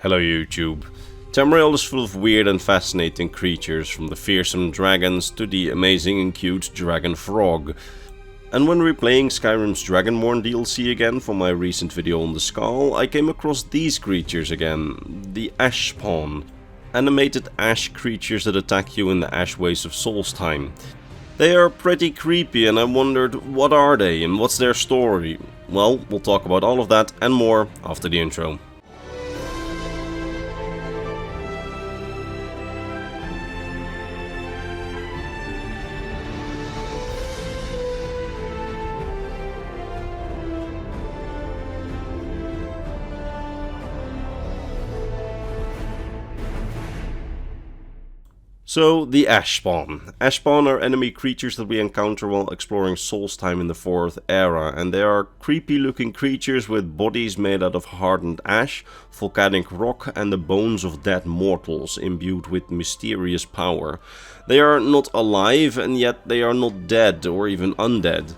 Hello YouTube. Tamriel is full of weird and fascinating creatures, from the fearsome dragons to the amazing and cute dragon frog. And when replaying Skyrim's Dragonborn DLC again for my recent video on the skull, I came across these creatures again, the Ash Spawn. Animated ash creatures that attack you in the ash ways of Solstheim. They are pretty creepy and I wondered, what are they and what's their story? Well, we'll talk about all of that and more after the intro. So, the Ash Spawn. Ash Spawn are enemy creatures that we encounter while exploring Solstheim in the 4th era, and they are creepy looking creatures with bodies made out of hardened ash, volcanic rock and the bones of dead mortals imbued with mysterious power. They are not alive and yet they are not dead or even undead.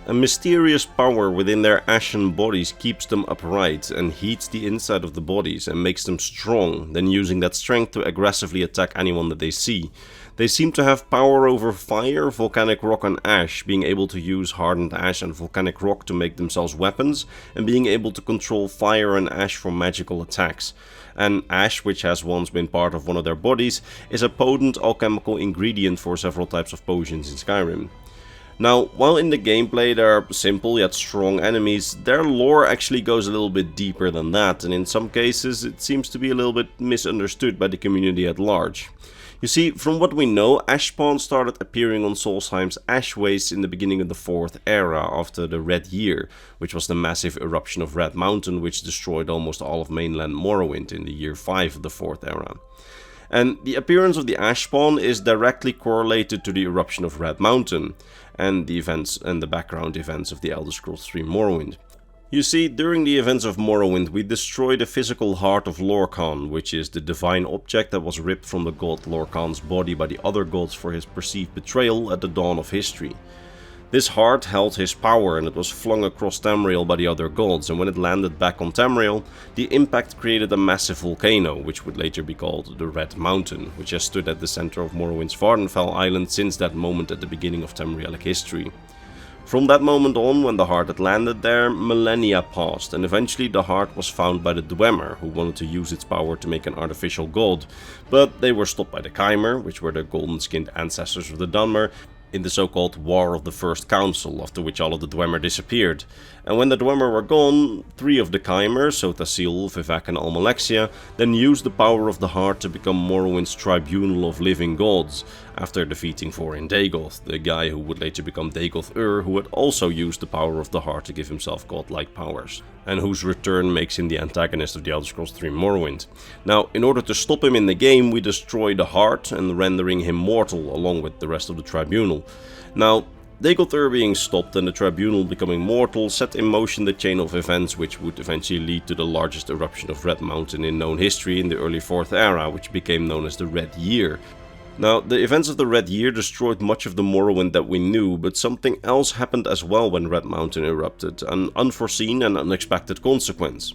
A mysterious power within their ashen bodies keeps them upright and heats the inside of the bodies and makes them strong, then using that strength to aggressively attack anyone that they see. They seem to have power over fire, volcanic rock and ash, being able to use hardened ash and volcanic rock to make themselves weapons, and being able to control fire and ash for magical attacks. And ash, which has once been part of one of their bodies, is a potent alchemical ingredient for several types of potions in Skyrim. Now, while in the gameplay they are simple yet strong enemies, their lore actually goes a little bit deeper than that, and in some cases it seems to be a little bit misunderstood by the community at large. You see, from what we know, Ash Spawn started appearing on Solstheim's ash wastes in the beginning of the 4th era, after the Red Year, which was the massive eruption of Red Mountain which destroyed almost all of mainland Morrowind in the year 5 of the 4th era. And the appearance of the Ash Spawn is directly correlated to the eruption of Red Mountain and the events and the background events of the Elder Scrolls 3 Morrowind. You see, during the events of Morrowind we destroyed the physical heart of Lorkhan, which is the divine object that was ripped from the god Lorkhan's body by the other gods for his perceived betrayal at the dawn of history. This heart held his power and it was flung across Tamriel by the other gods, and when it landed back on Tamriel, the impact created a massive volcano, which would later be called the Red Mountain, which has stood at the center of Morrowind's Vvardenfell Island since that moment at the beginning of Tamrielic history. From that moment on, when the heart had landed there, millennia passed, and eventually the heart was found by the Dwemer, who wanted to use its power to make an artificial god, but they were stopped by the Chimer, which were the golden-skinned ancestors of the Dunmer, in the so-called War of the First Council, after which all of the Dwemer disappeared. And when the Dwemer were gone, 3 of the Chimer, so Tasil, Vivek and Almalexia, then used the power of the heart to become Morrowind's tribunal of living gods, after defeating Thorin Dagoth, the guy who would later become Dagoth-Ur, who had also used the power of the heart to give himself godlike powers, and whose return makes him the antagonist of the Elder Scrolls 3 Morrowind. Now, in order to stop him in the game, we destroy the heart and rendering him mortal, along with the rest of the tribunal. Now, Dagoth-Ur being stopped and the tribunal becoming mortal set in motion the chain of events which would eventually lead to the largest eruption of Red Mountain in known history in the early 4th era, which became known as the Red Year. Now, the events of the Red Year destroyed much of the Morrowind that we knew, but something else happened as well when Red Mountain erupted, an unforeseen and unexpected consequence.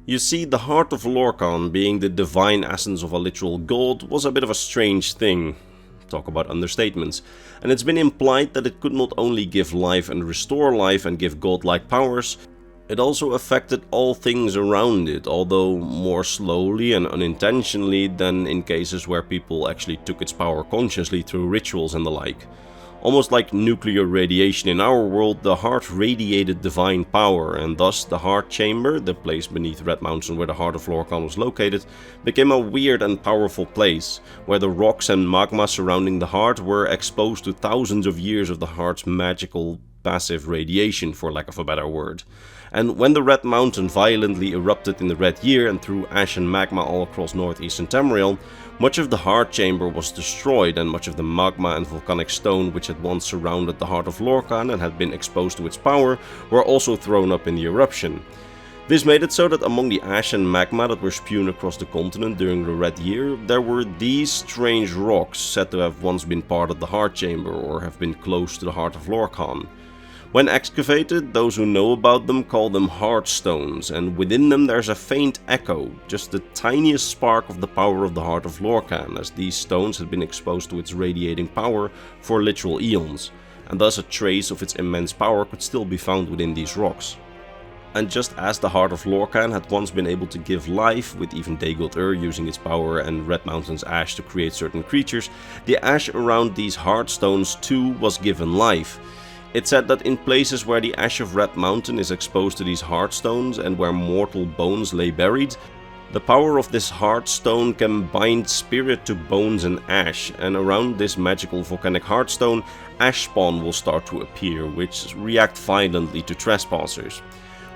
You see, the heart of Lorkhan, being the divine essence of a literal god, was a bit of a strange thing. Talk about understatements. And it's been implied that it could not only give life and restore life and give godlike powers, it also affected all things around it, although more slowly and unintentionally than in cases where people actually took its power consciously through rituals and the like. Almost like nuclear radiation in our world, the heart radiated divine power, and thus the heart chamber, the place beneath Red Mountain where the heart of Lorkhan was located, became a weird and powerful place, where the rocks and magma surrounding the heart were exposed to thousands of years of the heart's magical passive radiation, for lack of a better word. And when the Red Mountain violently erupted in the Red Year and threw ash and magma all across northeastern Tamriel, much of the heart chamber was destroyed, and much of the magma and volcanic stone which had once surrounded the heart of Lorkhan and had been exposed to its power were also thrown up in the eruption. This made it so that among the ash and magma that were spewed across the continent during the Red Year, there were these strange rocks said to have once been part of the heart chamber or have been close to the heart of Lorkhan. When excavated, those who know about them call them heart stones, and within them there's a faint echo, just the tiniest spark of the power of the Heart of Lorkhan, as these stones had been exposed to its radiating power for literal eons, and thus a trace of its immense power could still be found within these rocks. And just as the Heart of Lorkhan had once been able to give life, with even Dagoth using its power and Red Mountain's ash to create certain creatures, the ash around these heart stones too was given life. It's said that in places where the ash of Red Mountain is exposed to these heart stones and where mortal bones lay buried, the power of this heart stone can bind spirit to bones and ash, and around this magical volcanic heart stone, ash spawn will start to appear, which react violently to trespassers.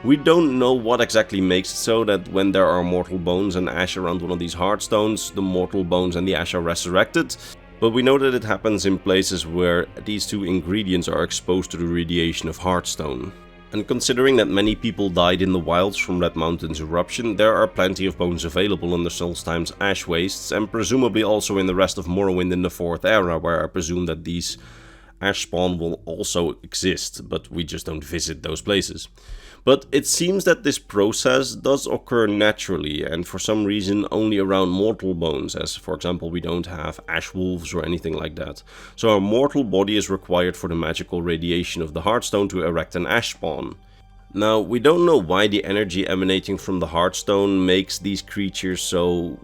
We don't know what exactly makes it so that when there are mortal bones and ash around one of these heart stones, the mortal bones and the ash are resurrected, but we know that it happens in places where these two ingredients are exposed to the radiation of Heartstone. And considering that many people died in the wilds from Red Mountain's eruption, there are plenty of bones available under Solstime's ash wastes, and presumably also in the rest of Morrowind in the 4th era, where I presume that these ash spawn will also exist, but we just don't visit those places. But it seems that this process does occur naturally, and for some reason only around mortal bones, as for example we don't have ash wolves or anything like that. So a mortal body is required for the magical radiation of the Heartstone to erect an ash spawn. Now, we don't know why the energy emanating from the Heartstone makes these creatures so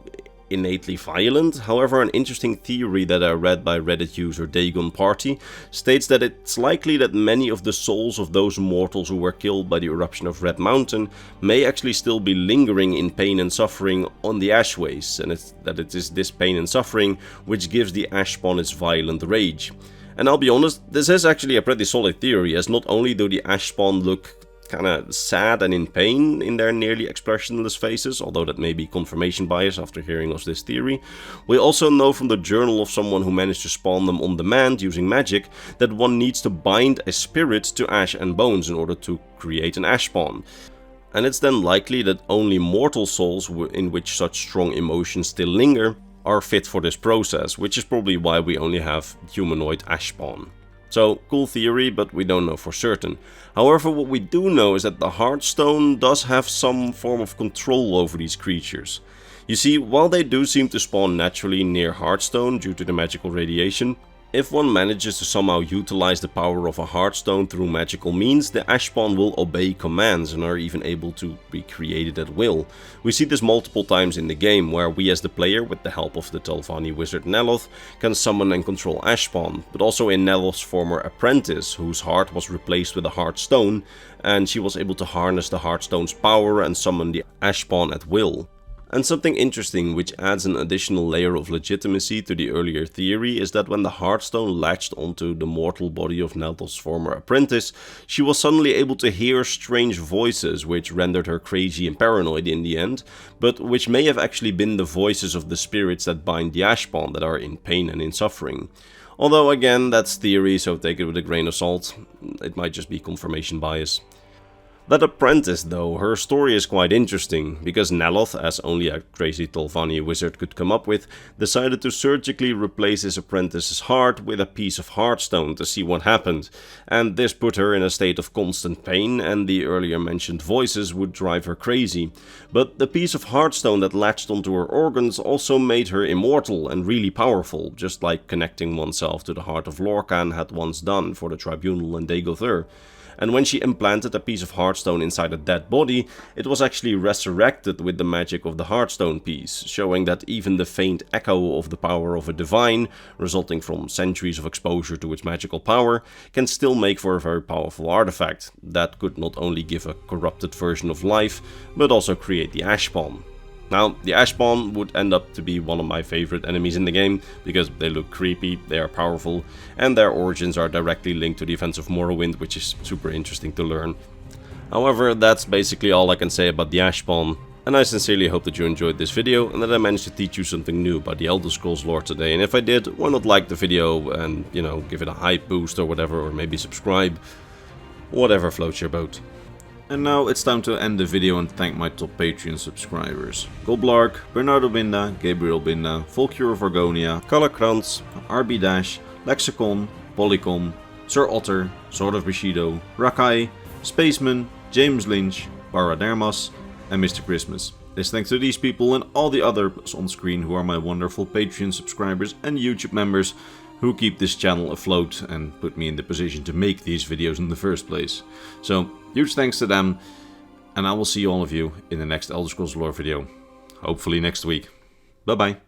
innately violent. However, an interesting theory that I read by Reddit user Dagon Party states that it's likely that many of the souls of those mortals who were killed by the eruption of Red Mountain may actually still be lingering in pain and suffering on the ash wastes, and it is this pain and suffering which gives the ash spawn its violent rage. And I'll be honest, this is actually a pretty solid theory, as not only do the ash spawn look kinda sad and in pain in their nearly expressionless faces, although that may be confirmation bias after hearing of this theory. We also know from the journal of someone who managed to spawn them on demand using magic that one needs to bind a spirit to ash and bones in order to create an ash spawn. And it's then likely that only mortal souls in which such strong emotions still linger are fit for this process, which is probably why we only have humanoid ash spawn. So, cool theory, but we don't know for certain. However, what we do know is that the Heartstone does have some form of control over these creatures. You see, while they do seem to spawn naturally near Heartstone due to the magical radiation, if one manages to somehow utilize the power of a Heartstone through magical means, the ash spawn will obey commands and are even able to be created at will. We see this multiple times in the game, where we as the player, with the help of the Telvanni wizard Neloth, can summon and control ash spawn, but also in Neloth's former apprentice, whose heart was replaced with a Heartstone, and she was able to harness the Heartstone's power and summon the ash spawn at will. And something interesting which adds an additional layer of legitimacy to the earlier theory is that when the Heartstone latched onto the mortal body of Neloth's former apprentice, she was suddenly able to hear strange voices which rendered her crazy and paranoid in the end, but which may have actually been the voices of the spirits that bind the ash spawn that are in pain and in suffering. Although again, that's theory, so take it with a grain of salt. It might just be confirmation bias. That apprentice though, her story is quite interesting, because Neloth, as only a crazy Telvanni wizard could come up with, decided to surgically replace his apprentice's heart with a piece of Heartstone to see what happened, and this put her in a state of constant pain, and the earlier mentioned voices would drive her crazy. But the piece of Heartstone that latched onto her organs also made her immortal and really powerful, just like connecting oneself to the Heart of Lorkhan had once done for the Tribunal and Dagoth. And when she implanted a piece of Heartstone inside a dead body, it was actually resurrected with the magic of the Heartstone piece, showing that even the faint echo of the power of a divine, resulting from centuries of exposure to its magical power, can still make for a very powerful artifact that could not only give a corrupted version of life, but also create the ash spawn. Now, the ash spawn would end up to be one of my favorite enemies in the game, because they look creepy, they are powerful, and their origins are directly linked to the events of Morrowind, which is super interesting to learn. However, that's basically all I can say about the ash spawn, and I sincerely hope that you enjoyed this video and that I managed to teach you something new about the Elder Scrolls lore today. And if I did, why not like the video and, you know, give it a hype boost or whatever, or maybe subscribe, whatever floats your boat. And now it's time to end the video and thank my top Patreon subscribers: Goblark, Bernardo Binda, Gabriel Binda, Volcure of Argonia, Kalakrantz, RB Dash, Lexicon, Polycom, Sir Otter, Sword of Bushido, Rakai, Spaceman, James Lynch, Paradermas, and Mr. Christmas. It's thanks to these people and all the others on screen who are my wonderful Patreon subscribers and YouTube members who keep this channel afloat and put me in the position to make these videos in the first place. So, huge thanks to them, and I will see all of you in the next Elder Scrolls Lore video. Hopefully next week. Bye bye.